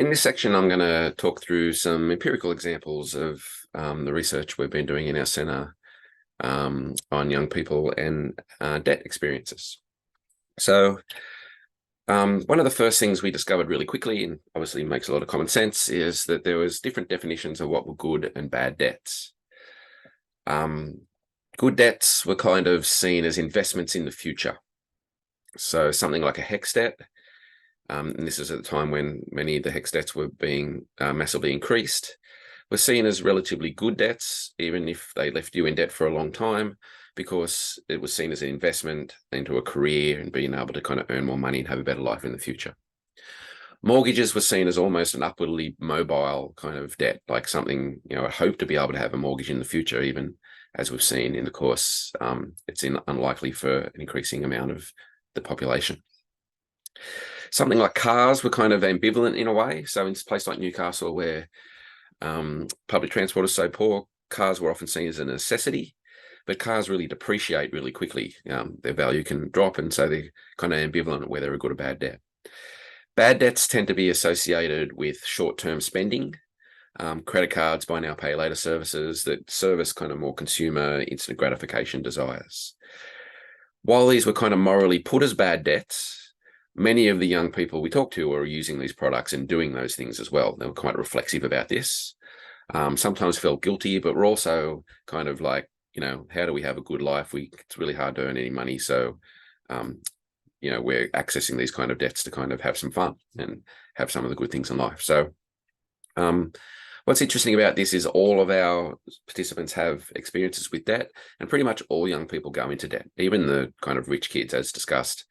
In this section, I'm going to talk through some empirical examples of the research we've been doing in our centre on young people and debt experiences. So one of the first things we discovered really quickly, and obviously makes a lot of common sense, is that there was different definitions of what were good and bad debts. Good debts were kind of seen as investments in the future. So something like a HEX debt, and this is at the time when many of the HEX debts were being massively increased, were seen as relatively good debts, even if they left you in debt for a long time, because it was seen as an investment into a career and being able to kind of earn more money and have a better life in the future. Mortgages were seen as almost an upwardly mobile kind of debt, like something, I hope to be able to have a mortgage in the future, even as we've seen in the course, it's unlikely for an increasing amount of the population. Something like cars were kind of ambivalent in a way. So in a place like Newcastle, where public transport is so poor, cars were often seen as a necessity, but cars really depreciate really quickly. Their value can drop, and so they're kind of ambivalent whether they're a good or bad debt. Bad debts tend to be associated with short-term spending, credit cards, buy now, pay later services that service kind of more consumer instant gratification desires. While these were kind of morally put as bad debts, many of the young people we talked to were using these products and doing those things as well. They were quite reflexive about this. Sometimes felt guilty, but were also kind of like, how do we have a good life? It's really hard to earn any money. So, we're accessing these kind of debts to kind of have some fun and have some of the good things in life. So what's interesting about this is all of our participants have experiences with debt, and pretty much all young people go into debt. Even the kind of rich kids, as discussed,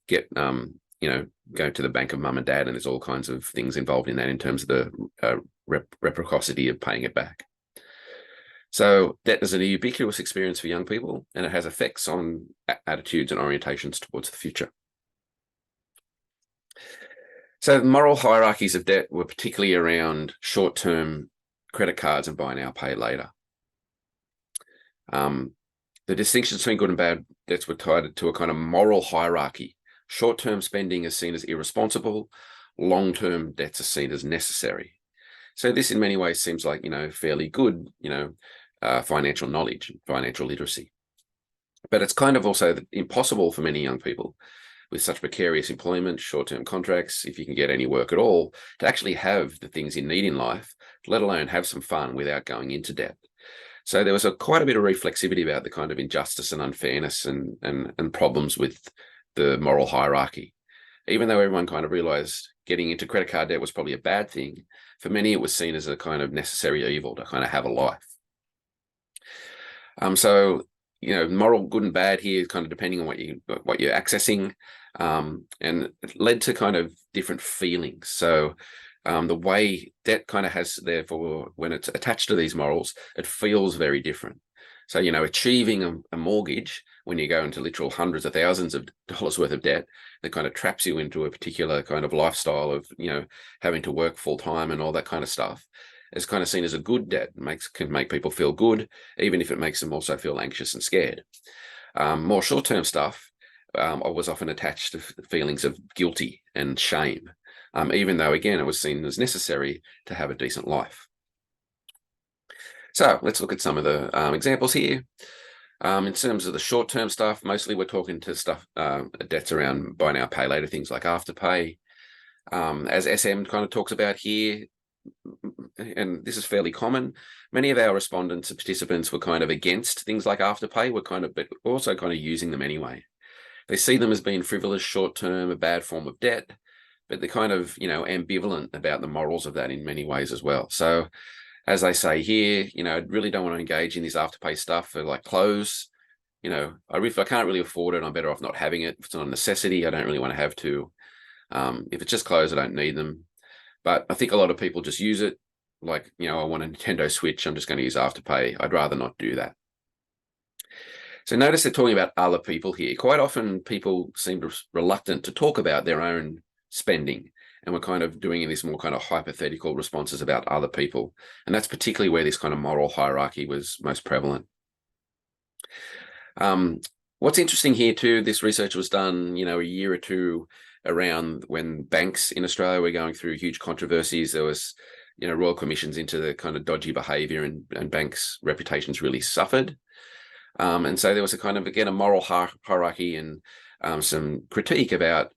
get, go to the bank of mum and dad, and there's all kinds of things involved in that in terms of the reciprocity of paying it back. So debt is a ubiquitous experience for young people, and it has effects on attitudes and orientations towards the future. So moral hierarchies of debt were particularly around short-term credit cards and buy now, pay later. The distinctions between good and bad debts were tied to a kind of moral hierarchy. Short-term spending is seen as irresponsible. Long-term debts are seen as necessary. So this in many ways seems like, fairly good, financial knowledge, financial literacy. But it's kind of also impossible for many young people with such precarious employment, short-term contracts, if you can get any work at all, to actually have the things you need in life, let alone have some fun without going into debt. So there was quite a bit of reflexivity about the kind of injustice and unfairness and problems with the moral hierarchy. Even though everyone kind of realized getting into credit card debt was probably a bad thing, for many it was seen as a kind of necessary evil to kind of have a life. So, moral good and bad here is kind of depending on what you're accessing, and it led to kind of different feelings. So the way debt kind of has, therefore, when it's attached to these morals, it feels very different. So, achieving a mortgage when you go into literal hundreds of thousands of dollars worth of debt, that kind of traps you into a particular kind of lifestyle of, having to work full time and all that kind of stuff, is kind of seen as a good debt. Can make people feel good, even if it makes them also feel anxious and scared. More short-term stuff was often attached to feelings of guilty and shame, even though, again, it was seen as necessary to have a decent life. So let's look at some of the examples here. In terms of the short-term stuff, mostly we're talking to stuff, debts around buy now, pay later, things like Afterpay. As SM kind of talks about here, and this is fairly common, many of our respondents and participants were kind of against things like Afterpay, but also kind of using them anyway. They see them as being frivolous, short-term, a bad form of debt, but they're kind of, ambivalent about the morals of that in many ways as well. So as I say here, I really don't want to engage in this Afterpay stuff for like clothes. If I can't really afford it, I'm better off not having it. If it's not a necessity, I don't really want to have to. If it's just clothes, I don't need them. But I think a lot of people just use it like, I want a Nintendo Switch, I'm just going to use Afterpay. I'd rather not do that. So notice they're talking about other people here. Quite often people seem reluctant to talk about their own spending, and we're kind of doing this more kind of hypothetical responses about other people. And that's particularly where this kind of moral hierarchy was most prevalent. What's interesting here too, this research was done, a year or two around when banks in Australia were going through huge controversies. There was, royal commissions into the kind of dodgy behaviour, and banks' reputations really suffered. And so there was a kind of, again, a moral hierarchy and some critique about,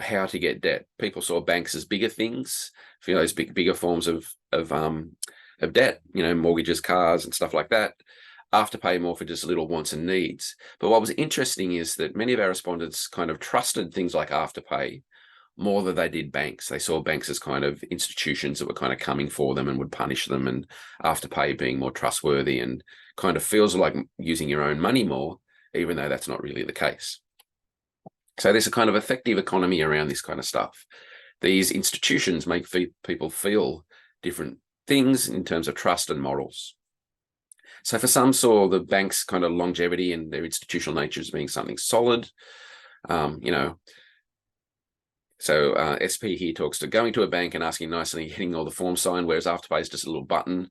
how to get debt. People saw banks as bigger things, those bigger forms of debt, mortgages, cars, and stuff like that. Afterpay more for just little wants and needs. But what was interesting is that many of our respondents kind of trusted things like Afterpay more than they did banks. They saw banks as kind of institutions that were kind of coming for them and would punish them, and Afterpay being more trustworthy and kind of feels like using your own money more, even though that's not really the case. So there's a kind of effective economy around this kind of stuff. These institutions make people feel different things in terms of trust and morals. So for some, saw the bank's kind of longevity and their institutional nature as being something solid. So SP here talks to going to a bank and asking nicely, getting all the forms signed, whereas Afterpay is just a little button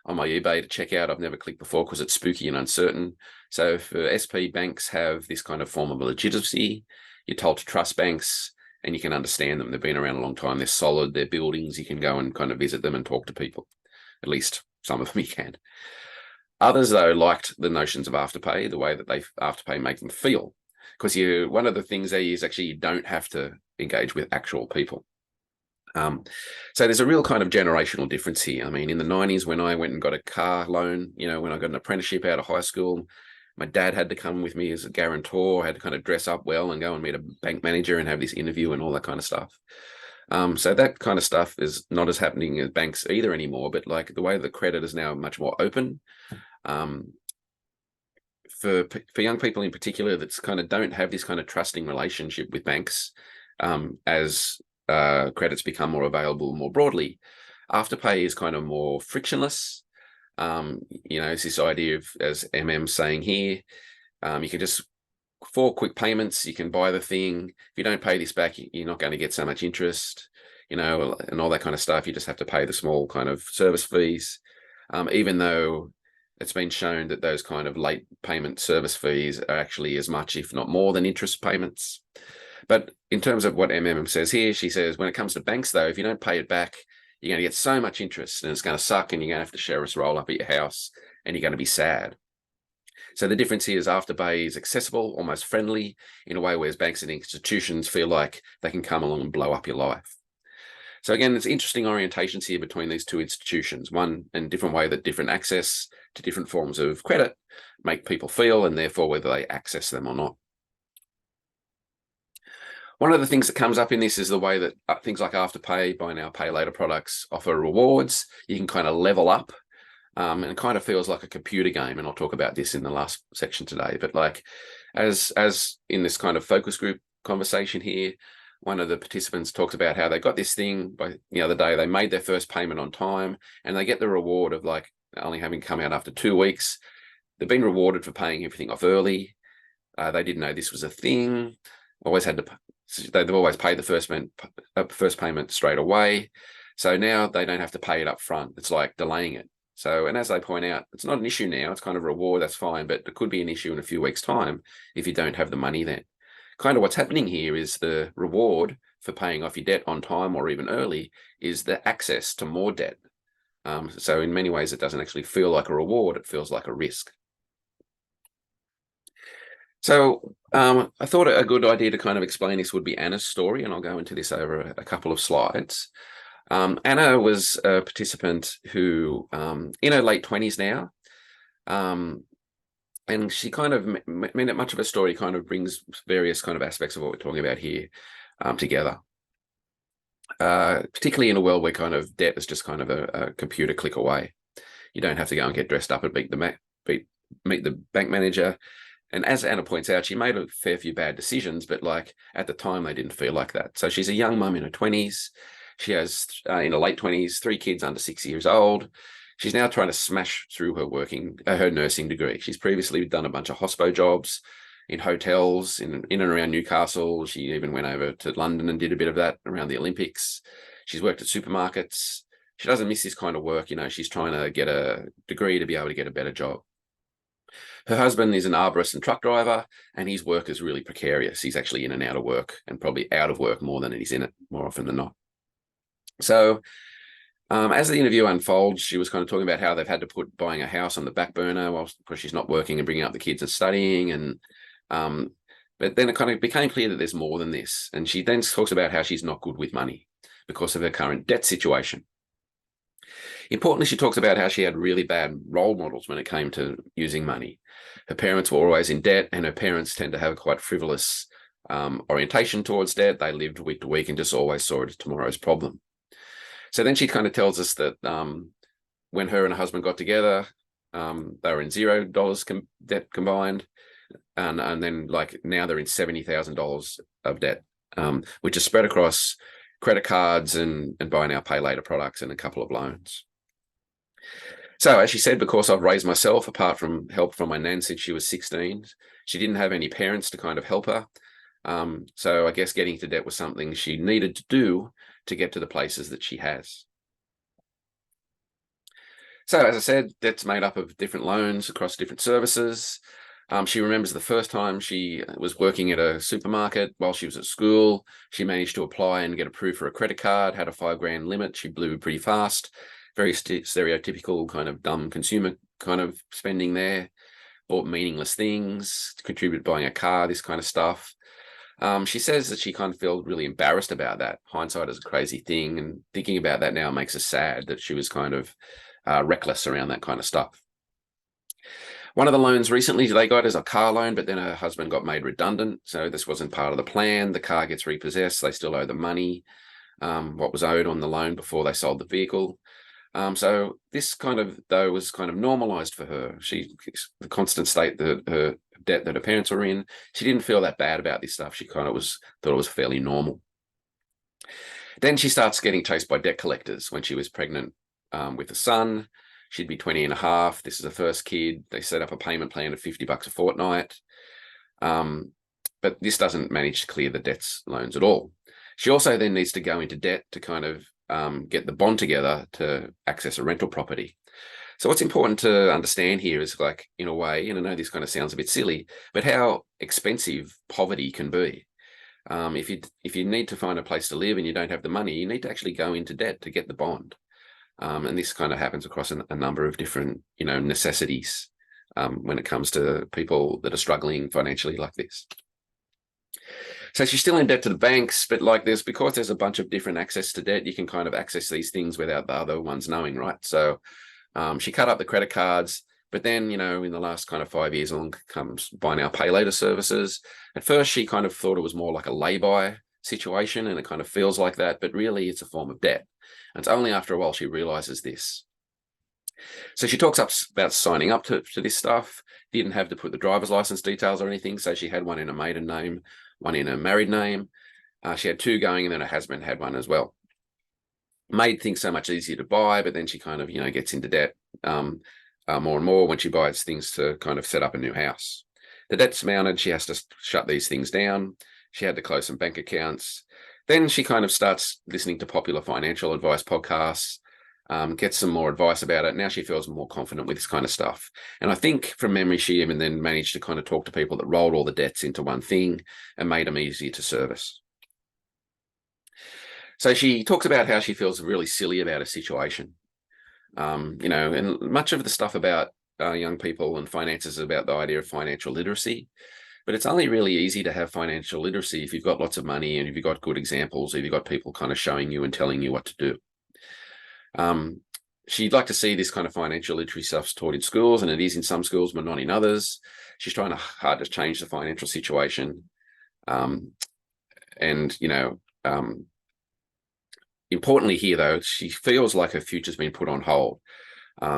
on my eBay to check out. I've never clicked before because it's spooky and uncertain. So for SP, banks have this kind of form of legitimacy. You're told to trust banks and you can understand them. They've been around a long time. They're solid. They're buildings. You can go and kind of visit them and talk to people. At least some of them you can. Others, though, liked the notions of Afterpay, the way that Afterpay make them feel. Because one of the things there is actually you don't have to engage with actual people. So there's a real kind of generational difference here. I mean, in the 90s, when I went and got a car loan, when I got an apprenticeship out of high school, my dad had to come with me as a guarantor. I had to kind of dress up well and go and meet a bank manager and have this interview and all that kind of stuff. So that kind of stuff is not as happening at banks either anymore, but like the way the credit is now much more open. For young people in particular, that's kind of don't have this kind of trusting relationship with banks, as credits become more available more broadly. Afterpay is kind of more frictionless. It's this idea of, as MM's saying here, you can just, 4 quick payments, you can buy the thing. If you don't pay this back, you're not going to get so much interest, and all that kind of stuff. You just have to pay the small kind of service fees, even though it's been shown that those kind of late payment service fees are actually as much, if not more, than interest payments. But in terms of what MMM says here, she says, when it comes to banks, though, if you don't pay it back, you're going to get so much interest and it's going to suck, and you're going to have to share a roll up at your house and you're going to be sad. So the difference here is Afterpay is accessible, almost friendly, in a way whereas banks and institutions feel like they can come along and blow up your life. So again, there's interesting orientations here between these two institutions, one in a different way that different access to different forms of credit make people feel, and therefore whether they access them or not. One of the things that comes up in this is the way that things like Afterpay, buy now, pay later products offer rewards. You can kind of level up, and it kind of feels like a computer game. And I'll talk about this in the last section today. But like, as in this kind of focus group conversation here, one of the participants talks about how they got this thing by the other day. They made their first payment on time, and they get the reward of like only having come out after 2 weeks. They've been rewarded for paying everything off early. They didn't know this was a thing. They've always paid the first payment straight away. So now they don't have to pay it up front. It's like delaying it. So, and as they point out, it's not an issue now. It's kind of a reward. That's fine. But it could be an issue in a few weeks' time if you don't have the money then. Kind of what's happening here is the reward for paying off your debt on time or even early is the access to more debt. So in many ways, it doesn't actually feel like a reward. It feels like a risk. So I thought a good idea to kind of explain this would be Anna's story, and I'll go into this over a couple of slides. Anna was a participant who, in her late 20s now, and she kind of, much of her story kind of brings various kind of aspects of what we're talking about here together. Particularly in a world where kind of debt is just kind of a computer click away. You don't have to go and get dressed up and meet the bank manager. And as Anna points out, she made a fair few bad decisions, but like at the time, they didn't feel like that. So she's a young mum in her 20s. She has, in her late 20s, 3 kids under 6 years old. She's now trying to smash through her nursing degree. She's previously done a bunch of hospo jobs in hotels in and around Newcastle. She even went over to London and did a bit of that around the Olympics. She's worked at supermarkets. She doesn't miss this kind of work. She's trying to get a degree to be able to get a better job. Her husband is an arborist and truck driver, and his work is really precarious. He's actually in and out of work, and probably out of work more than he's in it, more often than not. So as the interview unfolds, she was kind of talking about how they've had to put buying a house on the back burner because she's not working and bringing up the kids and studying. And but then it kind of became clear that there's more than this. And she then talks about how she's not good with money because of her current debt situation. Importantly, she talks about how she had really bad role models when it came to using money. Her parents were always in debt, and her parents tend to have a quite frivolous orientation towards debt. They lived week to week and just always saw it as tomorrow's problem. So then she kind of tells us that when her and her husband got together, they were in $0 debt combined. And then like now they're in $70,000 of debt, which is spread across credit cards and buy now, pay later products and a couple of loans. So as she said, because I've raised myself, apart from help from my nan since she was 16, she didn't have any parents to kind of help her. So I guess getting into debt was something she needed to do to get to the places that she has. So as I said, debt's made up of different loans across different services. She remembers the first time she was working at a supermarket while she was at school. She managed to apply and get approved for a credit card, had a $5,000 limit. She blew pretty fast, very stereotypical kind of dumb consumer kind of spending there, bought meaningless things, contributed buying a car, this kind of stuff. She says that she kind of felt really embarrassed about that. Hindsight is a crazy thing, and thinking about that now makes us sad that she was kind of reckless around that kind of stuff. One of the loans recently they got is a car loan, but then her husband got made redundant, so this wasn't part of the plan. The car gets repossessed. They still owe the money, what was owed on the loan before they sold the vehicle. So this kind of, though, was kind of normalized for her. The constant state that her debt that her parents were in, she didn't feel that bad about this stuff. She kind of thought it was fairly normal. Then she starts getting chased by debt collectors when she was pregnant with a son. She'd be 20 and a half. This is her first kid. They set up a payment plan of $50 a fortnight. But this doesn't manage to clear the debts loans at all. She also then needs to go into debt to kind of get the bond together to access a rental property. So what's important to understand here is, like, in a way, and I know this kind of sounds a bit silly, but how expensive poverty can be. If you need to find a place to live and you don't have the money, you need to actually go into debt to get the bond. And this kind of happens across a number of different, necessities when it comes to people that are struggling financially like this. So she's still in debt to the banks, but because there's a bunch of different access to debt, you can kind of access these things without the other ones knowing, right? So she cut up the credit cards, but then, in the last kind of 5 years along comes buy now, pay later services. At first, she kind of thought it was more like a lay-by situation, and it kind of feels like that, but really it's a form of debt. And it's only after a while she realizes this. So she talks about signing up to this stuff, didn't have to put the driver's license details or anything. So she had one in a maiden name, one in a married name. She had two going, and then her husband had one as well. Made things so much easier to buy, but then she kind of, gets into debt more and more when she buys things to kind of set up a new house. The debt's mounted. She has to shut these things down. She had to close some bank accounts. Then she kind of starts listening to popular financial advice podcasts, gets some more advice about it. Now she feels more confident with this kind of stuff. And I think from memory, she even then managed to kind of talk to people that rolled all the debts into one thing and made them easier to service. So she talks about how she feels really silly about her situation. And much of the stuff about young people and finances is about the idea of financial literacy. But it's only really easy to have financial literacy if you've got lots of money and if you've got good examples, if you've got people kind of showing you and telling you what to do. She'd like to see this kind of financial literacy stuff taught in schools, and it is in some schools, but not in others. She's trying hard to change the financial situation. Importantly here, though, she feels like her future's been put on hold.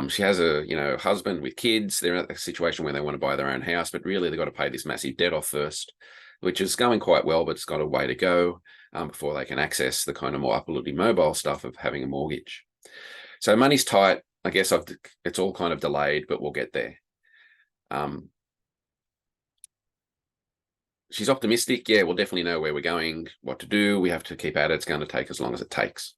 She has a husband with kids. They're at a situation where they want to buy their own house, but really they've got to pay this massive debt off first, which is going quite well, but it's got a way to go before they can access the kind of more upwardly mobile stuff of having a mortgage. So money's tight. I guess it's all kind of delayed, but we'll get there. She's optimistic. Yeah, we'll definitely know where we're going, what to do. We have to keep at it. It's going to take as long as it takes.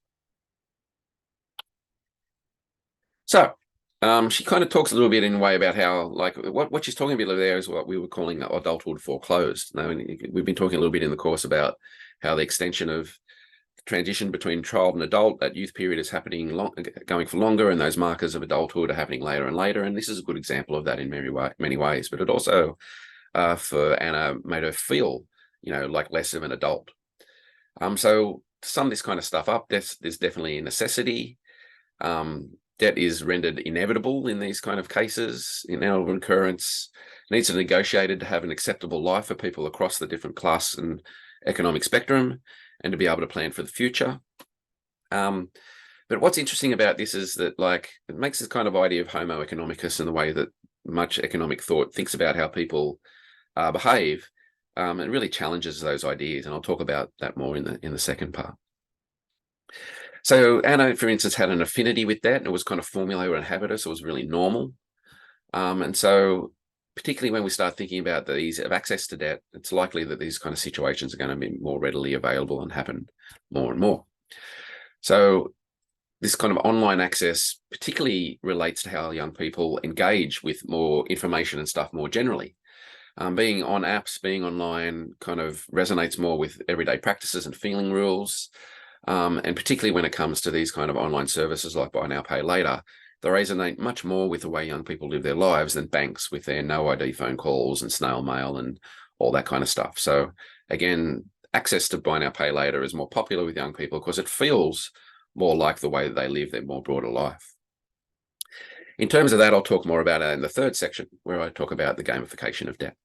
So She kind of talks a little bit in a way about how, like, what she's talking about there is what we were calling adulthood foreclosed. Now, we've been talking a little bit in the course about how the extension of transition between child and adult, that youth period is happening going for longer, and those markers of adulthood are happening later and later. And this is a good example of that in many ways. But it also, for Anna, made her feel, like less of an adult. So to sum this kind of stuff up, there's definitely a necessity. Debt is rendered inevitable in these kind of cases. Inevitable occurrence needs to be negotiated to have an acceptable life for people across the different class and economic spectrum, and to be able to plan for the future. But what's interesting about this is that, like, it makes this kind of idea of homo economicus in the way that much economic thought thinks about how people behave. It really challenges those ideas, and I'll talk about that more in the second part. So Anna, for instance, had an affinity with debt, and it was kind of formula and habitus. It was really normal. And so particularly when we start thinking about the ease of access to debt, it's likely that these kind of situations are going to be more readily available and happen more and more. So this kind of online access particularly relates to how young people engage with more information and stuff more generally. Being on apps, being online kind of resonates more with everyday practices and feeling rules. And particularly when it comes to these kind of online services like buy now, pay later, they resonate much more with the way young people live their lives than banks with their no ID phone calls and snail mail and all that kind of stuff. So again, access to buy now, pay later is more popular with young people because it feels more like the way that they live their more broader life. In terms of that, I'll talk more about it in the third section, where I talk about the gamification of debt.